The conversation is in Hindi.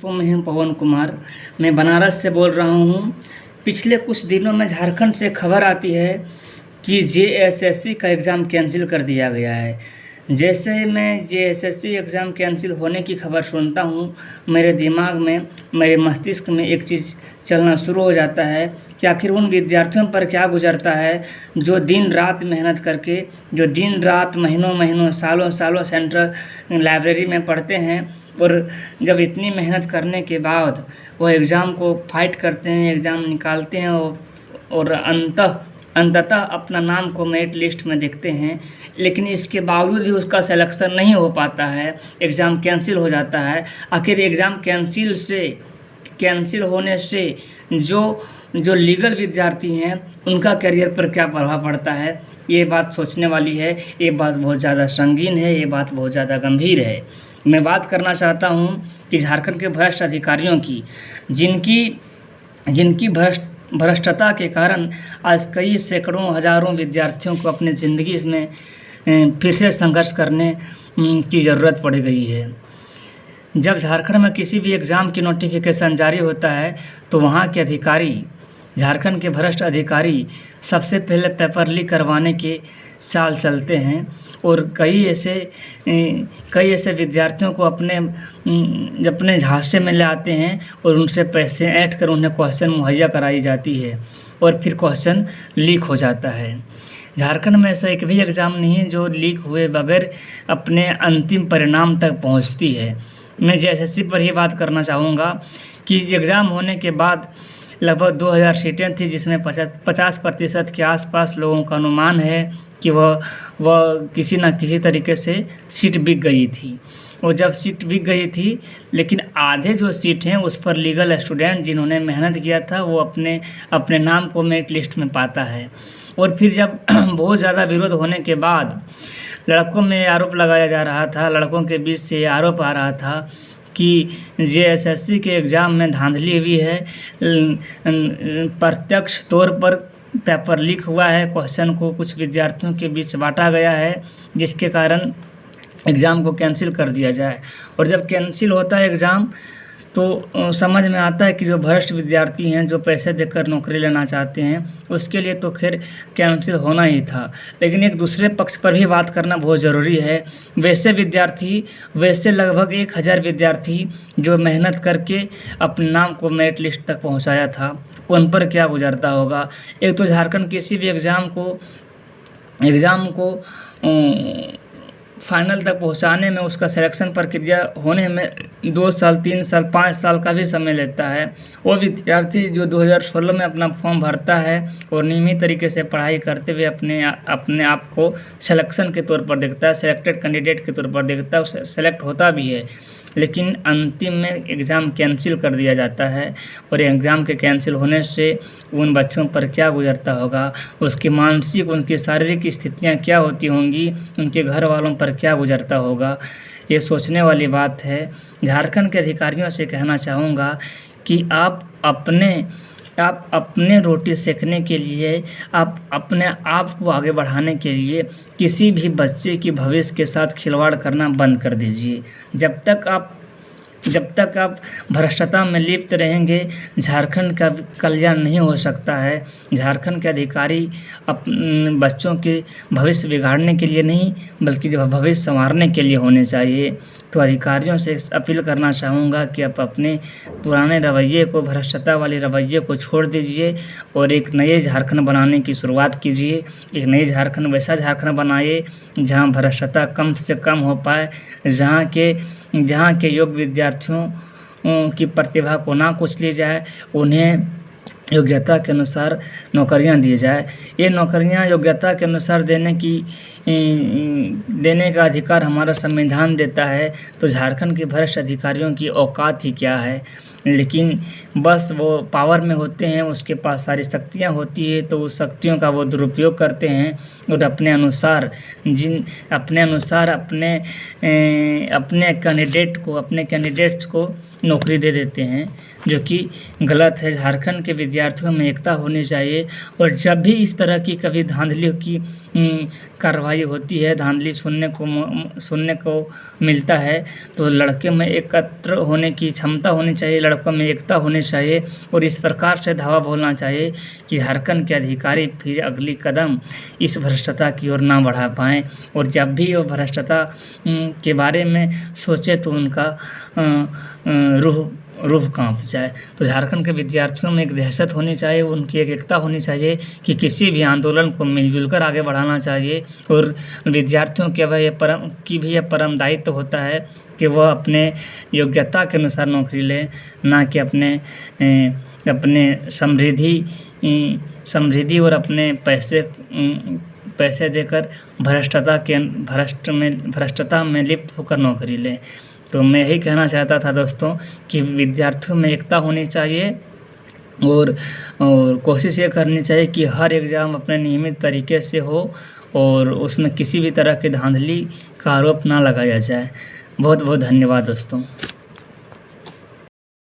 तो मैं हूं पवन कुमार। मैं बनारस से बोल रहा हूं। पिछले कुछ दिनों में झारखंड से खबर आती है कि जेएसएससी का एग्ज़ाम कैंसिल कर दिया गया है। जैसे मैं जेएसएससी एग्ज़ाम कैंसिल होने की खबर सुनता हूं, मेरे दिमाग में, मेरे मस्तिष्क में एक चीज़ चलना शुरू हो जाता है कि आखिर उन विद्यार्थियों पर क्या गुजरता है जो दिन रात मेहनत करके, जो दिन रात महीनों महीनों सालों सालों सेंट्रल लाइब्रेरी में पढ़ते हैं, और जब इतनी मेहनत करने के बाद वो एग्ज़ाम को फाइट करते हैं, एग्ज़ाम निकालते हैं और अंततः अपना नाम को मेरिट लिस्ट में देखते हैं, लेकिन इसके बावजूद भी उसका सिलेक्शन नहीं हो पाता है, एग्ज़ाम कैंसिल हो जाता है। आखिर एग्ज़ाम कैंसिल होने से जो लीगल विद्यार्थी हैं उनका करियर पर क्या प्रभाव पड़ता है, ये बात सोचने वाली है। ये बात बहुत ज़्यादा संगीन है, ये बात बहुत ज़्यादा गंभीर है। मैं बात करना चाहता हूँ कि झारखंड के भ्रष्ट अधिकारियों की, जिनकी भ्रष्टता के कारण आज कई सैकड़ों हज़ारों विद्यार्थियों को अपनी ज़िंदगी में फिर से संघर्ष करने की ज़रूरत पड़ गई है। जब झारखंड में किसी भी एग्ज़ाम की नोटिफिकेशन जारी होता है तो वहाँ के अधिकारी, झारखंड के भ्रष्ट अधिकारी सबसे पहले पेपर लीक करवाने के चाल चलते हैं और कई ऐसे विद्यार्थियों को अपने झांसे में ले आते हैं और उनसे पैसे ऐंठ कर उन्हें क्वेश्चन मुहैया कराई जाती है और फिर क्वेश्चन लीक हो जाता है। झारखंड में ऐसा एक भी एग्ज़ाम नहीं है जो लीक हुए बगैर अपने अंतिम परिणाम तक पहुंचती है। मैं जेएसएससी पर ही बात करना चाहूँगा कि एग्ज़ाम होने के बाद लगभग 2000 सीटें थी, जिसमें 50% के आसपास लोगों का अनुमान है कि वह किसी न किसी तरीके से सीट बिक गई थी। और जब सीट बिक गई थी, लेकिन आधे जो सीट हैं उस पर लीगल स्टूडेंट जिन्होंने मेहनत किया था वो अपने नाम को मेरिट लिस्ट में पाता है। और फिर जब बहुत ज़्यादा विरोध होने के बाद लड़कों में आरोप लगाया जा रहा था, लड़कों के बीच से आरोप आ रहा था कि जेएसएससी के एग्ज़ाम में धांधली हुई है, प्रत्यक्ष तौर पर पेपर लीक हुआ है, क्वेश्चन को कुछ विद्यार्थियों के बीच बांटा गया है, जिसके कारण एग्ज़ाम को कैंसिल कर दिया जाए। और जब कैंसिल होता है एग्ज़ाम तो समझ में आता है कि जो भ्रष्ट विद्यार्थी हैं, जो पैसे देकर नौकरी लेना चाहते हैं, उसके लिए तो खैर कैंसिल होना ही था। लेकिन एक दूसरे पक्ष पर भी बात करना बहुत ज़रूरी है। वैसे लगभग 1000 विद्यार्थी जो मेहनत करके अपने नाम को मेरिट लिस्ट तक पहुंचाया था, उन पर क्या गुजरता होगा। एक तो झारखंड किसी भी एग्ज़ाम को फाइनल तक पहुंचाने में, उसका सिलेक्शन प्रक्रिया होने में 2 साल, 3 साल, 5 साल का भी समय लेता है। वो विद्यार्थी जो 2016 में अपना फॉर्म भरता है और नियमित तरीके से पढ़ाई करते हुए अपने आप को सिलेक्शन के तौर पर देखता है, सिलेक्टेड कैंडिडेट के तौर पर देखता है, उसे सेलेक्ट होता भी है, लेकिन अंतिम में एग्ज़ाम कैंसिल कर दिया जाता है। और एग्ज़ाम के कैंसिल होने से उन बच्चों पर क्या गुजरता होगा, उसकी मानसिक, उनकी शारीरिक स्थितियाँ क्या होती होंगी, उनके घर वालों पर क्या गुजरता होगा, ये सोचने वाली बात है। झारखंड के अधिकारियों से कहना चाहूँगा कि आप अपने रोटी सेकने के लिए, आप अपने आप को आगे बढ़ाने के लिए किसी भी बच्चे की भविष्य के साथ खिलवाड़ करना बंद कर दीजिए। जब तक आप भ्रष्टता में लिप्त रहेंगे, झारखंड का कल्याण नहीं हो सकता है। झारखंड के अधिकारी बच्चों के भविष्य बिगाड़ने के लिए नहीं, बल्कि भविष्य संवारने के लिए होने चाहिए। तो अधिकारियों से अपील करना चाहूँगा कि आप अपने पुराने रवैये को, भ्रष्टता वाले रवैये को छोड़ दीजिए और एक नए झारखंड बनाने की शुरुआत कीजिए। एक नए झारखंड, वैसा झारखंड बनाइए जहाँ भ्रष्टता कम से कम हो पाए, जहाँ के योग्य विद्यार्थियों की प्रतिभा को ना कुचली जाए, उन्हें योग्यता के अनुसार नौकरियां दी जाए। ये नौकरियां योग्यता के अनुसार देने का अधिकार हमारा संविधान देता है। तो झारखंड के भ्रष्ट अधिकारियों की औकात ही क्या है, लेकिन बस वो पावर में होते हैं, उसके पास सारी शक्तियाँ होती है, तो उस शक्तियों का वो दुरुपयोग करते हैं और अपने अनुसार अपने कैंडिडेट्स को नौकरी दे देते हैं, जो कि गलत है। झारखंड के विद्यार्थी विद्यार्थियों में एकता होनी चाहिए। और जब भी इस तरह की कभी धांधलियों की कार्रवाई होती है, धांधली सुनने को मिलता है, तो लड़के में एकत्र होने की क्षमता होनी चाहिए, लड़कों में एकता होनी चाहिए और इस प्रकार से धावा बोलना चाहिए कि झारखंड के अधिकारी फिर अगली कदम इस भ्रष्टता की ओर ना बढ़ा पाएँ। और जब भी वो भ्रष्टता के बारे में सोचे तो उनका रूह कांप जाए। तो झारखंड के विद्यार्थियों में एक दहशत होनी चाहिए, उनकी एक एकता होनी चाहिए कि किसी भी आंदोलन को मिलजुल कर आगे बढ़ाना चाहिए। और विद्यार्थियों के वह ये परम दायित्व होता है कि वह अपने योग्यता के अनुसार नौकरी लें, ना कि अपने समृद्धि और अपने पैसे देकर भ्रष्टता में लिप्त होकर नौकरी लें। तो मैं यही कहना चाहता था दोस्तों कि विद्यार्थियों में एकता होनी चाहिए और कोशिश ये करनी चाहिए कि हर एग्ज़ाम अपने नियमित तरीके से हो और उसमें किसी भी तरह की धांधली का आरोप ना लगाया जाए। बहुत बहुत धन्यवाद दोस्तों।